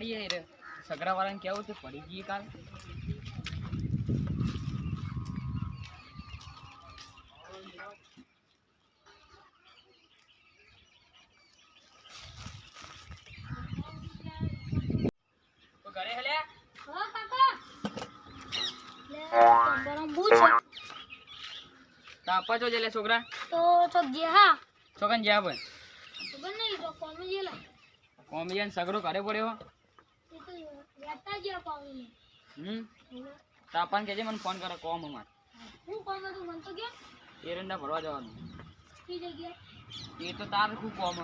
વાડીએ રે સગરા વાળાને કેવું છે પડી ગઈ કાલ તો ઘરે હલે હા કાકા લે તંબરમ બૂચ તાપા જો જેલે છોકરા તો ગયા છોકન જ્યા ભાઈ ખબર નહીં તો કોમી જેલા કોમિયન સગરો ઘરે પડ્યો એ તો વેતા ગયા પાવી તાપાન કેજે મને ફોન કરે કોમ અમાર હું કોમ હતું મન તો ગયા એરંડા ભરવા જવાનું કી જગ્યા એ તો તાર ખૂબ કોમ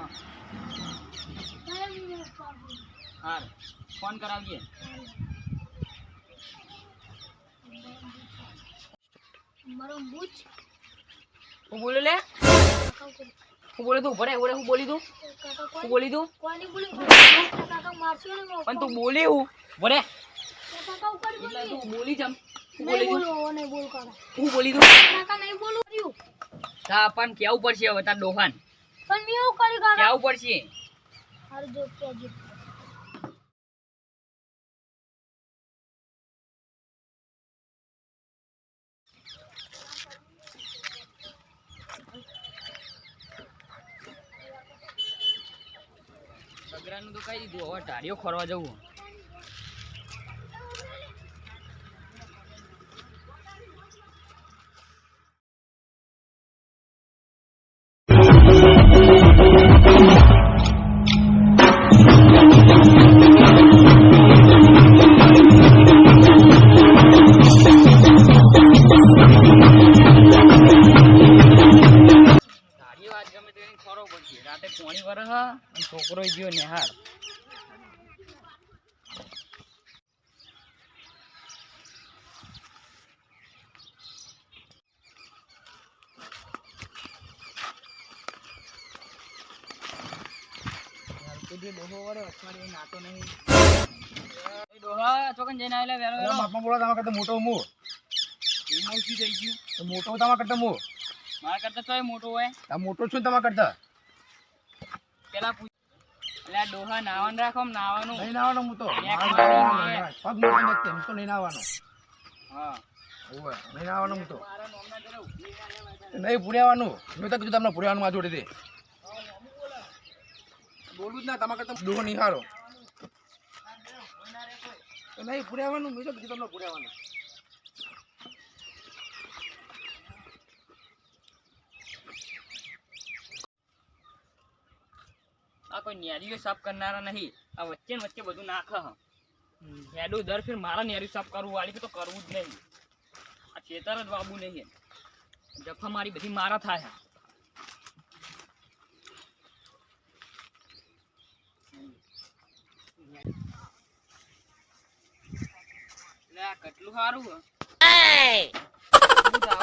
મારે મને કોમ હાર ફોન કરાવજે મારો બૂચ હું બોલે લે હું બોલે તું ભરે ઓરે હું બોલી તું કાકા હું બોલી તું કોની બોલી કાકા મારશો ને પણ તું બોલી હું ભરે કાકા ઉપર એટલે બોલી તું બોલી જમ હું નહીં બોલી તું બોલો નહીં બોલ કાકા હું બોલી તું કાકા નહીં બોલું રહ્યું તાપાન કેવું પડશે હવે તાર ડોહાન પણ મેં એવું કર્યું કાકા કેવું પડશે હારું જો કેજી સગરાનું તો કઈ દીધું હવે ટાળીઓ ખોરવા જવું ટાળીઓ આજ ગમે તેની ખોરવો પડશે રાતે પોણી વરહ અને છોકરો ગયો નિહાર મોટો મો થઈ ગયું તો મોટો તમારા કરતા મો મારા કરતા તોય મોટો હોય આ મોટો છું ને તમારા કરતા પેલા એટલે આ ડોહા નાવાનું રાખો નાવાનું નહીં નાવાનો હું તો એક પગ મારી મોટો નથી એમ તો નહીં નાવાનો હા ઓવે નહીં નાવાનો હું તો મારા નોમના ઘરે ઊભી રહ્યા નહીં પૂરેવાનું મેં તો કીધું તમને પૂરેવાનું આ જોડે દે બોલું જ ના તમારા કરતા ડોહો નહીં હારો નહીં પૂરેવાનું મેં તો કીધું તમને પૂરેવાનું આ કોઈ નેરીઓ સાફ કરનારા નહીં આ વચ્ચે ને વચ્ચે બધું નાખ હેડું દર ફેર મારા નેરી સાફ કરવું વાળી તો કરવું જ નહીં આ ખેતર જ વાબુ નહીં જફા મારી બધી મારા થાય એટલે આ કેટલું સારું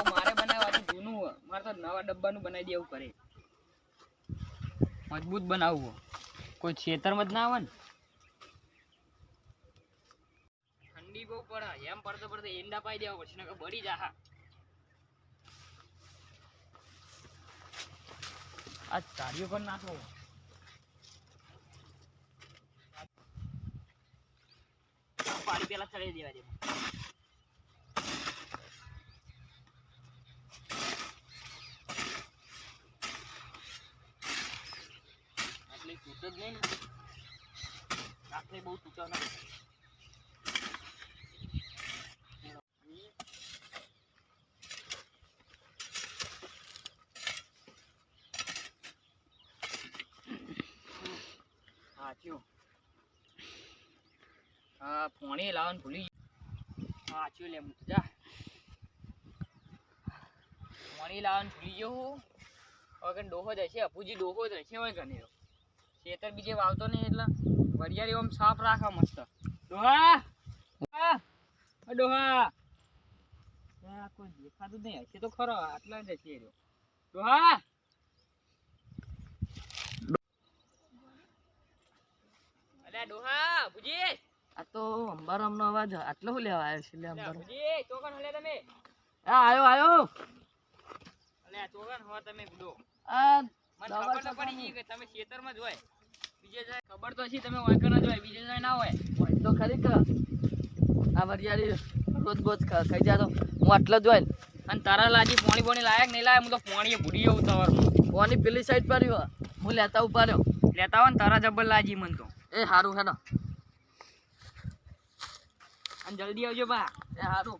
મારે બનાવવાનું જૂનું મારે તો નવા ડબ્બાનું બનાવી દેવું કરે મજબૂત બનાવવું કોઈ ખેતરમાં જ ના આવે ને ઠંડી બહુ પડે એમ પડતો પડતો ઈંડા પાઈ દેવા પછી નકર બળી જા આ તારીઓ પર નાખો પાણી પેલા ચડી દેવા દે તૂટે જ નહીં ને આટલે બહુ તૂટો ના હાચ્યું હા પોણી લાવવાનું ભૂલી ગયો હાચ્યું લે મૂક જા પોણી લાવવાનું ભૂલી ગયો હું હવે ડોહો જ હશે અપુજી ડોહો જ હશે હોય ઘણી ખેતર બીજે વાવતો નહીં એટલે વરિયાળી આમ સાફ રાખા મસ્ત ડોહા ડોહા કોઈ દેખાતું નહીં હશે તો ખરો આટલા જ હશે ડોહા અલ્યા ડોહા ભુજી આ તો અંબારામનો અવાજ આટલો શું લેવા આવ્યો છે લે અંબારામ ભુજી ચોકન હલે તમે આ આયો અલ્યા ચોકન હો તમે બુડો આ મને ખબર તો પડી ગઈ કે તમે ખેતરમાં જ હોય બીજે જાય ખબર તો છે તમે વાંકર જ હોય બીજે જાય ના હોય. હોય તો ખરી કે આ વરિયાળી રોજ બોજ ખાઈ જાતો હું આટલા જ હોય ને. અને તારા લાજી પોણી લાયક નહીં લાયક હું તો પોણીએ ભૂલી જવું તવારમાં. કોની પેલી સાઈડ પર રહ્યો હું લેતા ઉભા રહ્યો. લેતા હોય ને તારા જબ્બર લાજી મન તો. એ હારું હેડો. અને જલ્દી આવજો બા. એ હારું.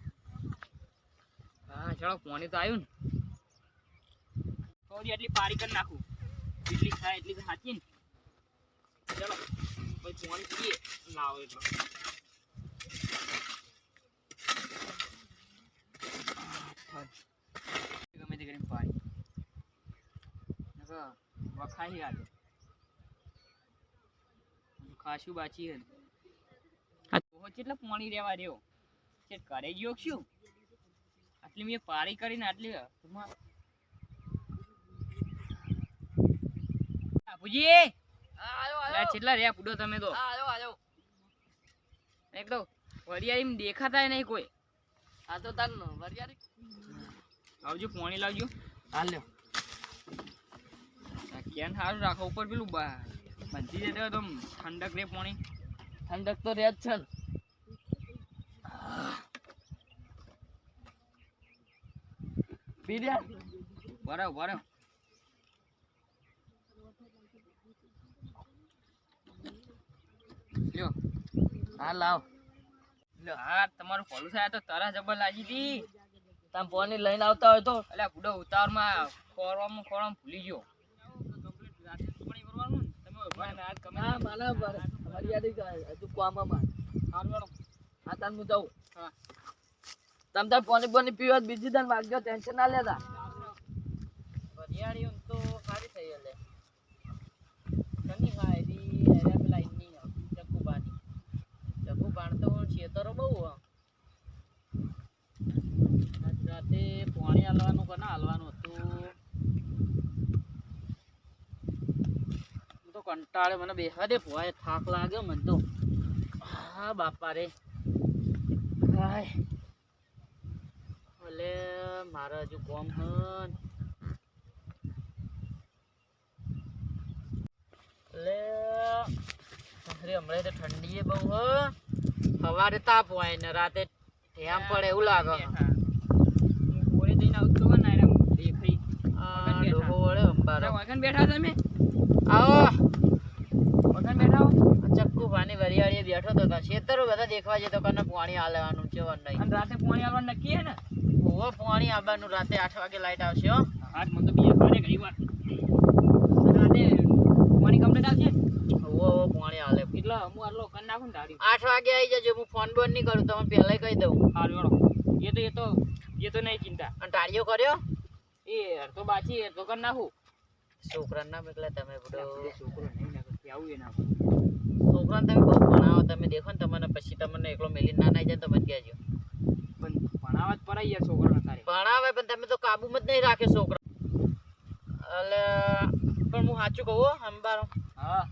હા ચલો પોણી તો આવ્યું ને થોડી એટલી પારી કરી નાખું જેટલી થાય એટલી તો સાચી ને. ચલો પછી પોણી પીએ લાવો એટલો. ગમે તે કરીને પાડી વખાઈ આજે ખાસું બાચી હે. આ તો કેટલા પાણી રેવા રહ્યો છે કરે ગયો શું આટલી મેં પારી કરીને આટલી બાપુજી આયો કેટલા રહ્યા પૂડો તમે તો. આયો એક તો વરિયાળી દેખાતા નહીં કોઈ. આ તો તાર વરિયાળી આવજો પાણી લાવજો. હાલ્યો કેન સારું રાખો ઉપર પેલું બંધી જતો હોય તો ઠંડક રે પાણી. ઠંડક તો રે જ છે ને. પી રહ્યા બરાબર બરાબર. લ્યો હા લાવ. લ્યો હા તમારું ભલું થાય તો તારા જબર લાગી હતી. તમે પાણી લઈને આવતા હોય તો અલ્યા બુડો ઉતાવળમાં ખોરવામાં ભૂલી ગયો. રાતે પાણી ભરવાનું ને તમે ઉભા ને આજ કમે હા મને વરિયાળી હજુ કોવામાં સારું વાળો. હા તાર હું જાઉં. હા તમે તાર પાણી પીવા બીજી દાન વાગજો ટેન્શન ના લેતા. વરિયાળી તો સારી થઈ એટલે ઘણી ખાય એની પેલા એની ચક્કુ બાણ તો ખેતરો બહુ રાતે પાણી હાલવાનું કે ના હાલવાનું હતું. હું તો કંટાળે મને બેસવા દે ભોય થાક લાગે મને તો. હા બાપા રે હાય ભલે મારે હજુ કોમ હન એટલે અરે હમણાં તો ઠંડી બહુ હ. સવારે તાપ હોય ને રાતે ઠેમ પડે એવું લાગે. બોરે જઈને આવતો હોય ને એમ દેખાઈ આ ડોબો વળે અંબારો. વગન બેઠા તમે આવો વગન બેઠા હો. ચક્કુ ભાની વરિયાળીએ બેઠો તો ખેતરો બધા દેખવા જતો કને પાણી હાલવાનું છે નહીં. અને રાતે પાણી હાલવાનું નક્કી હે ને. ઓહો પાણી આવવાનું રાતે 8 વાગે લાઈટ આવશે હો. આજ મને તો બીજા પાડે ઘણી વાર રાતે પાણી કમ્પ્લીટ આવશે. ઓહો પાણી હાલે કેટલા હું આટલો કરી નાખું ને ધારી 8 વાગે આવી જજો. હું ફોન બોન નહીં કરું તમને પહેલા કહી દઉં. સારું હેડો. એ તો નહીં ચિંતા. અને ટાળીઓ કર્યો એ તો બાકી તો કરી નાખું. છોકરા ના મોકલે તમે બધો છોકરો નહીં નાખો આવું એ નાખો. છોકરાને તમે બહુ ભણાવો તમે દેખો ને તમને પછી તમને એકલો મેલી ના નાઈ જાય તો મને કહેજો. પણ ભણાવવા જ પડાય યાર છોકરાને તારે. ભણાવે પણ તમે તો કાબુમાં જ નહીં રાખે છોકરા. એટલે પણ હું સાચું કહું અંબારો. હા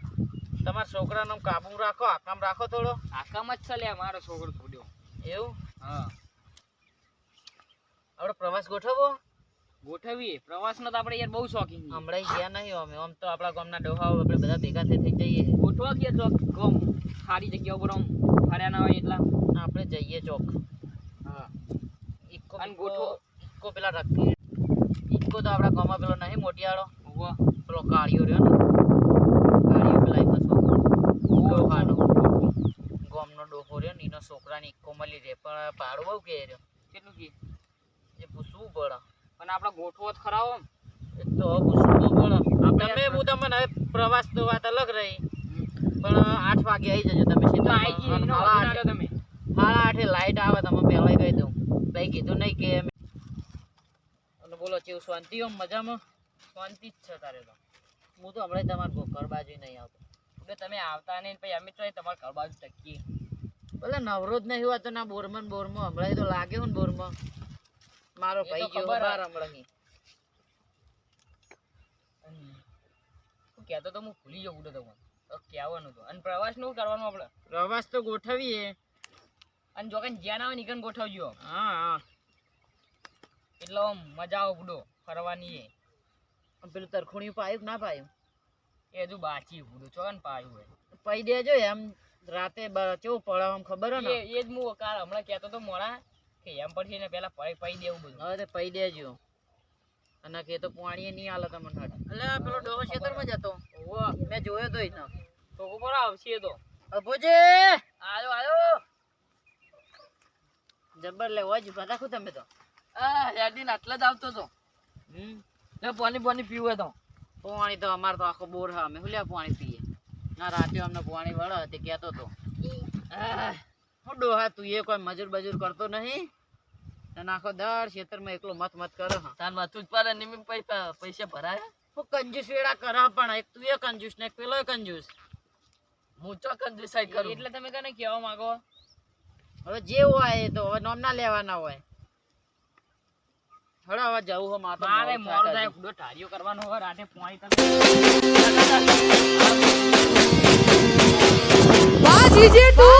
તમારા છોકરાને કાબુ રાખો આકામ રાખો થોડો. આકામ જ ચાલે મારો છોકરો થોડ્યો એવું. હા આપણે પ્રવાસ ગોઠવીએ. પ્રવાસનો તો આપણે યાર બહુ શોખીન છીએ. હમણાં ગયા નહીં અમે આમ તો આપણા ગામના ડોહાઓ આપણે બધા ભેગા થઈ જઈએ. ગોઠવા ગયા ચોક ગમ સારી જગ્યા ઉપર આમ ફર્યા ના હોય એટલા આપણે જઈએ ચોક. હા ઇકો ઇકો પેલા રાખી ઇકો તો આપણા ગામમાં પેલો નહીં મોટિયાળો પેલો કાળિયો રહ્યો ને કાળિયો પેલા એનો છોકરો ડોહાનો ગામનો ડોહો રહ્યો ને એનો છોકરાની ઇકો મળી રહે પણ ભાડું બહુ કે રહ્યો. કેટલું કે એ પૂછવું પડે. પણ આપણે ગોઠવો જ ખરાવો એ તો પૂછવું તો પડે. તમે હું તમને પ્રવાસ તો વાત અલગ રહી પણ 8 વાગે આવી જજો તમે. સીધા આવી જઈએ તમે 8:30 લાઈટ આવે તમે પહેલા કહી દઉં. ભાઈ કીધું નહીં કે અને બોલો કેવું શાંતિ આમ મજામાં. શાંતિ જ છે તારે તો. હું તો હમણાં તમારા ઘર બાજુ નહીં આવતો. એટલે તમે આવતા નહીં પછી અમે તો તમારા ઘર બાજુ ટકીએ. ભલે નવરો જ નહીં હોતો ના બોરમાં હમણાં તો લાગે ને બોરમાં મારો ભાઈ જેવો બાર હમણાં કહેતો તો હું ભૂલી જવું તો કહેવાનું તો. અને પ્રવાસ નું કરવાનું આપણે પ્રવાસ તો ગોઠવીએ અને જો કઈ જ્યાં આવે નીકળ ગોઠવજો. હા હા એટલે મજા આવે બુડો ફરવાની. પેલું તરખુણિયું પાયું ના પાયું એ હજુ બાચી હુડું છો ને પાયું હોય પઈ દેજો એમ રાતે કેવું પડે આમ ખબર હે ને એ જ હું કાલ હમણાં કહેતો તો મોડા કે એમ પડશે ને પેલા પઈ દેવું બધું હવે તે પઈ દેજો અને કે તો પાણી નહીં આલે તમને હટ એટલે પેલો ડોહો ખેતરમાં જતો ઓહો મેં જોયો તો એને તો ઉપર આવશે તો અબોજે આયો આયો જબર લે હોય જ રાખો તમે તો આ હેડીન આટલા જ આવતો તો લે પાણી પીવું તો પાણી તો અમાર તો આખો બોર હા અમે હુલ્યા પાણી પીએ ના રાતે અમને પાણી વળે તે કહેતો તો હું ડોહા તું એ કોઈ મજૂર બજૂર કરતો નહીં અને આખો દર ખેતરમાં એકલો મત મત કરે હા તાર માથું જ પાડે નિમિત પૈસા ભરાય હું કંજૂસ વેડા કરે પણ એક તું એ કંજૂસ ને એક પેલો કંજૂસ હું ચો કંજુસાઈ કરું એટલે તમે કને કહેવા માંગો હવે જે હોય એ તો હવે નોમ ના લેવાના હોય હળો હવે જવું હો માતા મારે મોડો થાય ફૂડો ઠારીઓ કરવાનો હવે રાતે પાણી તમે બાજી જે તું